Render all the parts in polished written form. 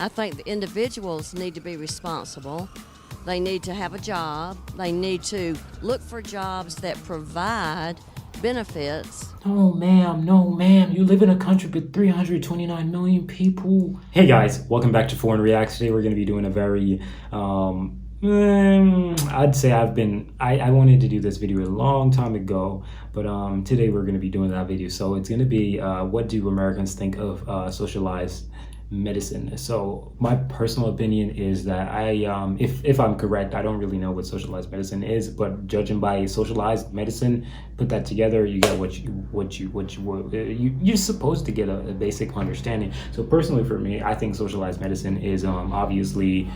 I think the individuals need to be responsible. They need to have a job. They need to look for jobs that provide benefits. No, ma'am. You live in a country with 329 million people. Hey guys, welcome back to Foreign Reacts. Today we're going to be doing a very, I'd say I wanted to do this video a long time ago, but today we're going to be doing that video. So it's going to be, what do Americans think of socialized medicine? So my personal opinion is that if I'm correct, I don't really know what socialized medicine is, but judging by socialized medicine, put that together, you get you're supposed to get a basic understanding. So personally for me, I think socialized medicine is obviously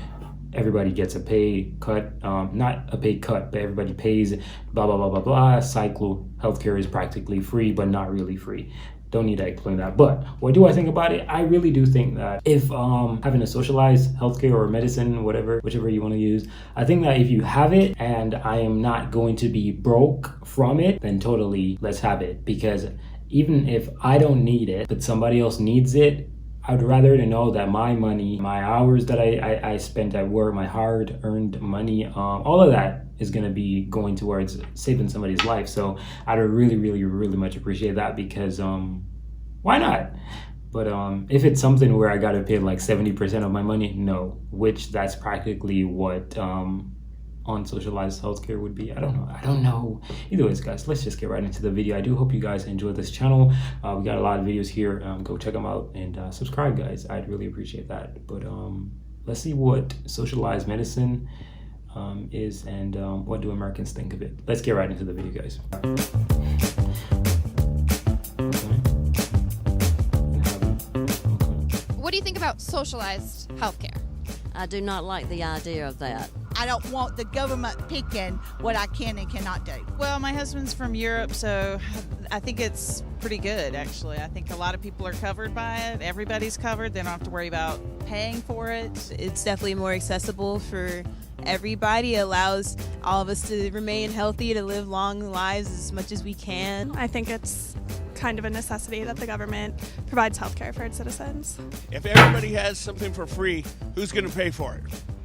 everybody gets a pay cut, not a pay cut, but everybody pays blah blah blah blah blah. Cycle healthcare is practically free, but not really free. Don't need to explain that. But what do I think about it? I really do think that if having a socialized healthcare or medicine, whichever you want to use, I think that if you have it and I am not going to be broke from it, then totally let's have it. Because even if I don't need it, but somebody else needs it, I'd rather to know that my money, my hours that I spent at work, my hard-earned money, all of that is going to be going towards saving somebody's life. So I'd really much appreciate that, because why not? But if it's something where I got to pay like 70% of my money, no, which that's practically what on socialized healthcare would be. I don't know. Either ways, guys, let's just get right into the video. I do hope you guys enjoyed this channel. We got a lot of videos here. Go check them out and subscribe, guys. I'd really appreciate that. But let's see what socialized medicine is and what do Americans think of it. Let's get right into the video, guys. What do you think about socialized healthcare? I do not like the idea of that. I don't want the government picking what I can and cannot do. Well, my husband's from Europe, so I think it's pretty good, actually. I think a lot of people are covered by it. Everybody's covered. They don't have to worry about paying for it. It's definitely more accessible for everybody. It allows all of us to remain healthy, to live long lives as much as we can. I think it's kind of a necessity that the government provides healthcare for its citizens. If everybody has something for free, who's going to pay for it?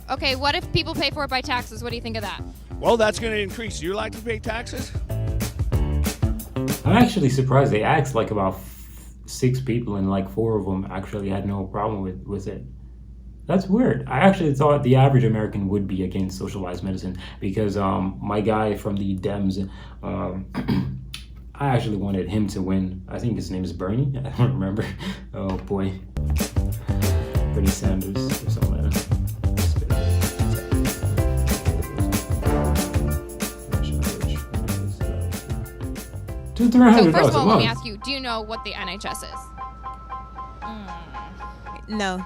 Okay, what if people pay for it by taxes? What do you think of that? Well, that's going to increase. You like to pay taxes? I'm actually surprised. They asked like about 6 people and like 4 of them actually had no problem with it. That's weird. I actually thought the average American would be against socialized medicine, because my guy from the Dems, I actually wanted him to win. I think his name is Bernie. I don't remember. Oh boy. Bernie Sanders or something like that. So first of all, let me ask you, do you know what the NHS is? No.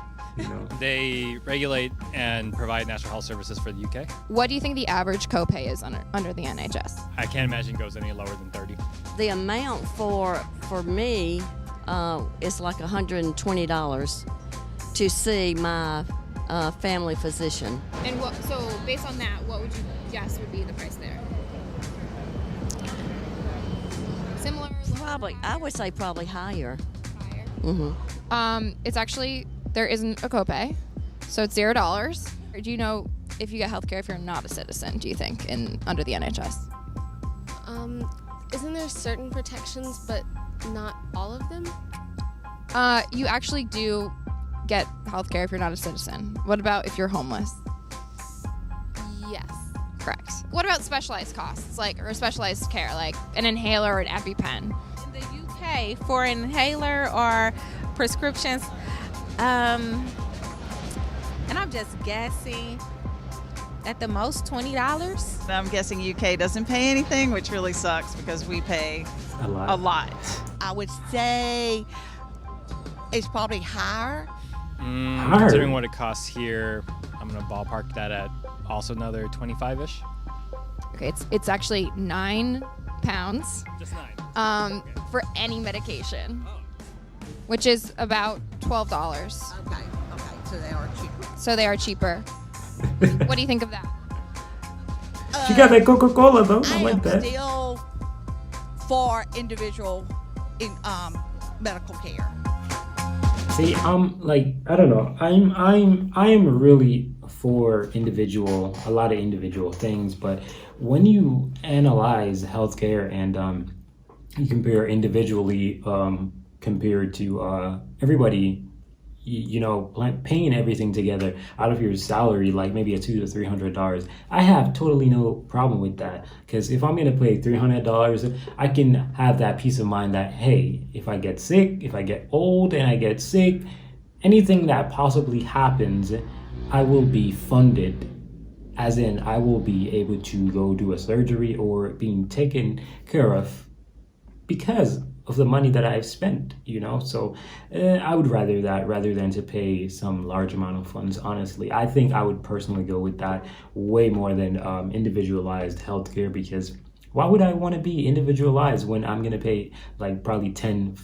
They regulate and provide national health services for the UK. What do you think the average copay is under the NHS? I can't imagine it goes any lower than 30. The amount for me is like $120 to see my family physician. And so based on that, what would you guess would be the price there? Similar? Probably, I would say probably higher. Higher? Mm-hmm. It's actually, there isn't a copay, so it's $0. Do you know if you get healthcare if you're not a citizen, do you think, under the NHS? Isn't there certain protections, but not all of them? You actually do get healthcare if you're not a citizen. What about if you're homeless? Yes. Correct. What about specialized costs, or specialized care, like an inhaler or an EpiPen? In the UK, for an inhaler or prescriptions, and I'm just guessing, at the most $20. I'm guessing UK doesn't pay anything, which really sucks because we pay a lot. I would say it's probably higher. Considering what it costs here, I'm going to ballpark that at also another 25-ish. Okay, it's actually £9. Just 9. Okay. For any medication, which is about $12. Okay, so they are cheaper. So they are cheaper. What do you think of that? She got that Coca-Cola though. I like that. I am still for individual medical care. See, I don't know. I am really for a lot of individual things, but when you analyze healthcare and you compare individually compared to everybody, paying everything together out of your salary, like maybe a $200 to $300, I have totally no problem with that. Because if I'm gonna pay $300, I can have that peace of mind that, hey, if I get sick, if I get old and I get sick, anything that possibly happens, I will be funded. As in, I will be able to go do a surgery or being taken care of because of the money that I've spent, So I would rather that rather than to pay some large amount of funds, honestly. I think I would personally go with that way more than individualized healthcare, because why would I want to be individualized when I'm going to pay like probably 10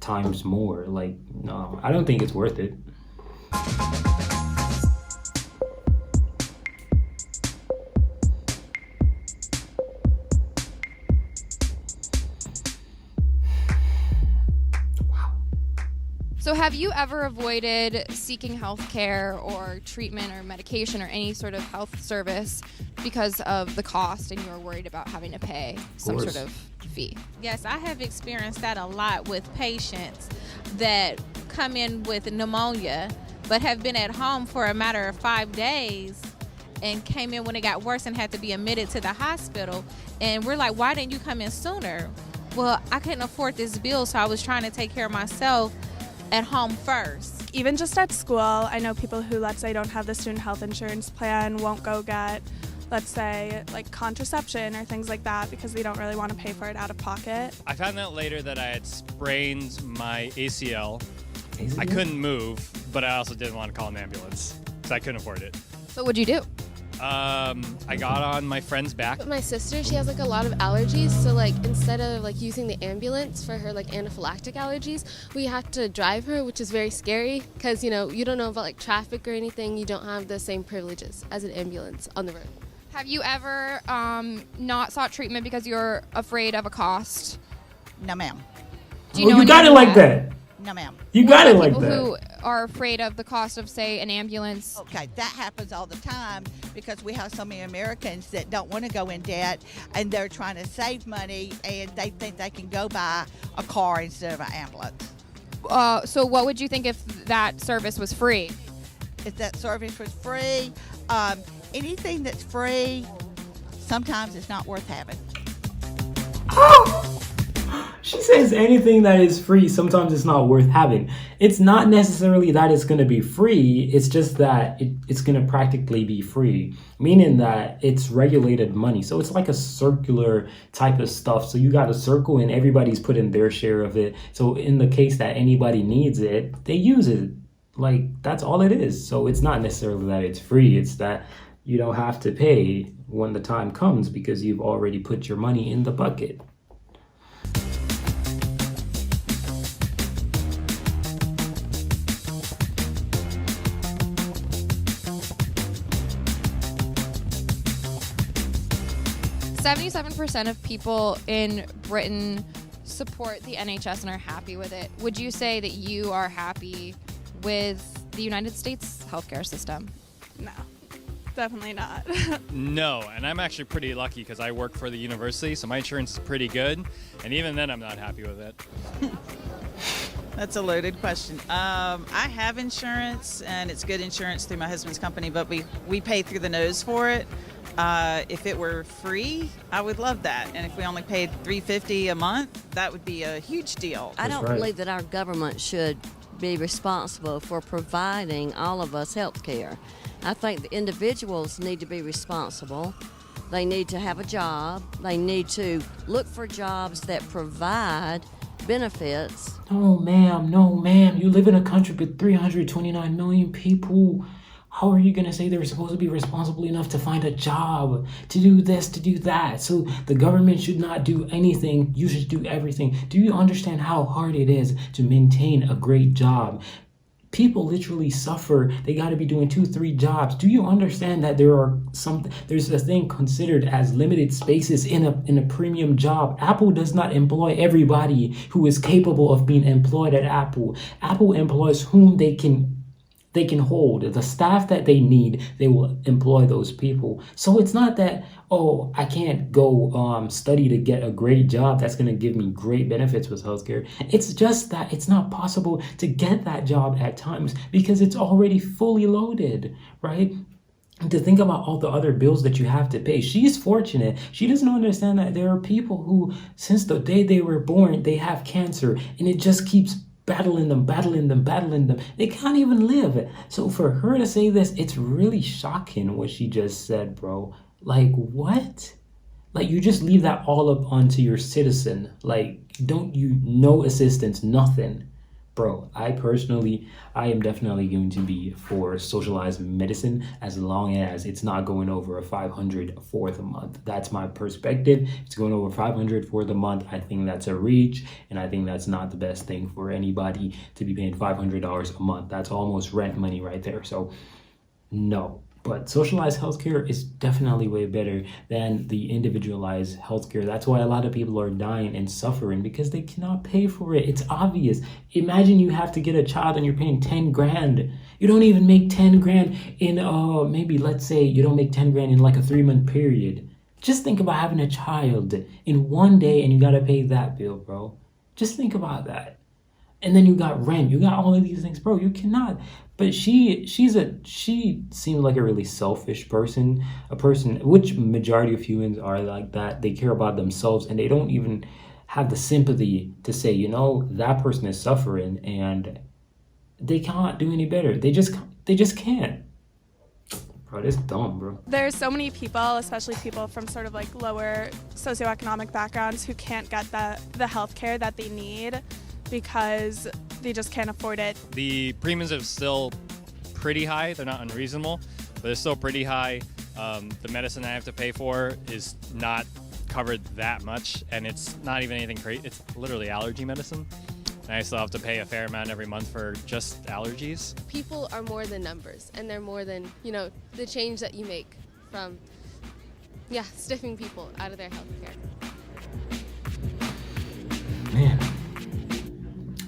times more? Like, no, I don't think it's worth it. So have you ever avoided seeking health care or treatment or medication or any sort of health service because of the cost and you were worried about having to pay some sort of fee? Yes, I have experienced that a lot with patients that come in with pneumonia but have been at home for a matter of 5 days and came in when it got worse and had to be admitted to the hospital. And we're like, why didn't you come in sooner? Well, I couldn't afford this bill, so I was trying to take care of myself at home first. Even just at school, I know people who, let's say, don't have the student health insurance plan, won't go get, let's say, like contraception or things like that because they don't really want to pay for it out of pocket. I found out later that I had sprained my ACL. I couldn't move, but I also didn't want to call an ambulance because I couldn't afford it. So what'd you do? I got on my friend's back. But my sister, she has like a lot of allergies, so like instead of like using the ambulance for her like anaphylactic allergies, we have to drive her, which is very scary because you don't know about like traffic or anything. You don't have the same privileges as an ambulance on the road. Have you ever not sought treatment because you're afraid of a cost? No, ma'am. Do you know you got it like that? No, ma'am. You got it like people that. who are afraid of the cost of, say, an ambulance? Okay, that happens all the time because we have so many Americans that don't want to go in debt and they're trying to save money and they think they can go buy a car instead of an ambulance. So what would you think if that service was free? If that service was free, anything that's free, sometimes it's not worth having. She says anything that is free, sometimes it's not worth having. It's not necessarily that it's going to be free. It's just that it's going to practically be free, meaning that it's regulated money. So it's like a circular type of stuff. So you got a circle and everybody's putting their share of it. So in the case that anybody needs it, they use it. Like, that's all it is. So it's not necessarily that it's free. It's that you don't have to pay when the time comes because you've already put your money in the bucket. %77% of people in Britain support the NHS and are happy with it. Would you say that you are happy with the United States healthcare system? No, definitely not. No, and I'm actually pretty lucky because I work for the university, so my insurance is pretty good, and even then I'm not happy with it. That's a loaded question. I have insurance, and it's good insurance through my husband's company, but we pay through the nose for it. If it were free, I would love that. And if we only paid $350 a month, that would be a huge deal. I don't believe that our government should be responsible for providing all of us health care. I think the individuals need to be responsible. They need to have a job. They need to look for jobs that provide benefits. No, ma'am. You live in a country with 329 million people. How are you going to say they're supposed to be responsible enough to find a job, to do this, to do that? So the government should not do anything. You should do everything. Do you understand how hard it is to maintain a great job? People literally suffer. They got to be doing 2-3 jobs. Do you understand that there's a thing considered as limited spaces in a premium job? Apple does not employ everybody who is capable of being employed at Apple. Apple employs whom they can hold. The staff that they need, they will employ those people. So it's not that, oh, I can't go study to get a great job that's going to give me great benefits with healthcare. It's just that it's not possible to get that job at times because it's already fully loaded, right? And to think about all the other bills that you have to pay. She's fortunate. She doesn't understand that there are people who, since the day they were born, they have cancer, and it just keeps battling them. They can't even live. So for her to say this, it's really shocking what she just said, bro. Like, what? Like, you just leave that all up onto your citizen. Like, no assistance, nothing. Bro, I am definitely going to be for socialized medicine as long as it's not going over a $500 for the month. That's my perspective. If it's going over $500 for the month, I think that's a reach, and I think that's not the best thing for anybody to be paying $500 a month. That's almost rent money right there. So no. But socialized healthcare is definitely way better than the individualized healthcare. That's why a lot of people are dying and suffering, because they cannot pay for it. It's obvious. Imagine you have to get a child and you're paying 10 grand. You don't even make 10 grand in maybe, let's say you don't make 10 grand in like a 3-month period. Just think about having a child in one day and you gotta pay that bill, bro. Just think about that. And then you got rent, you got all of these things, bro. You cannot. But she seems like a really selfish person, a person which majority of humans are like that. They care about themselves and they don't even have the sympathy to say, you know, that person is suffering and they can't do any better. They just can't. Bro, that's dumb, bro. There's so many people, especially people from sort of like lower socioeconomic backgrounds, who can't get the health care that they need because they just can't afford it. The premiums are still pretty high. They're not unreasonable, but they're still pretty high. The medicine I have to pay for is not covered that much, and it's not even anything crazy. It's literally allergy medicine. And I still have to pay a fair amount every month for just allergies. People are more than numbers, and they're more than, the change that you make from, stiffing people out of their health care. Man.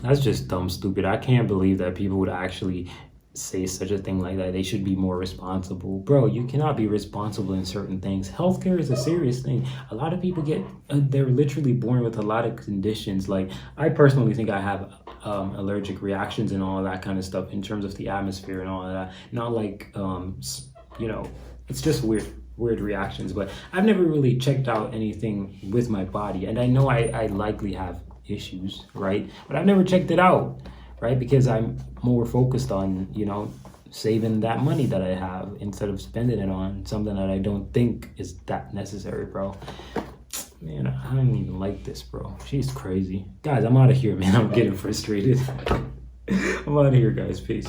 That's just dumb stupid. I can't believe that people would actually say such a thing like that. They should be more responsible. Bro, you cannot be responsible in certain things. Healthcare is a serious thing. A lot of people they're literally born with a lot of conditions. Like, I personally think I have allergic reactions and all that kind of stuff in terms of the atmosphere and all of that. Not like, it's just weird reactions. But I've never really checked out anything with my body. And I know I likely have issues, right? But I've never checked it out, right? Because I'm more focused on, saving that money that I have instead of spending it on something that I don't think is that necessary, bro. Man, I don't even like this, bro. She's crazy. Guys, I'm out of here, man. I'm getting frustrated. I'm out of here, guys. Peace.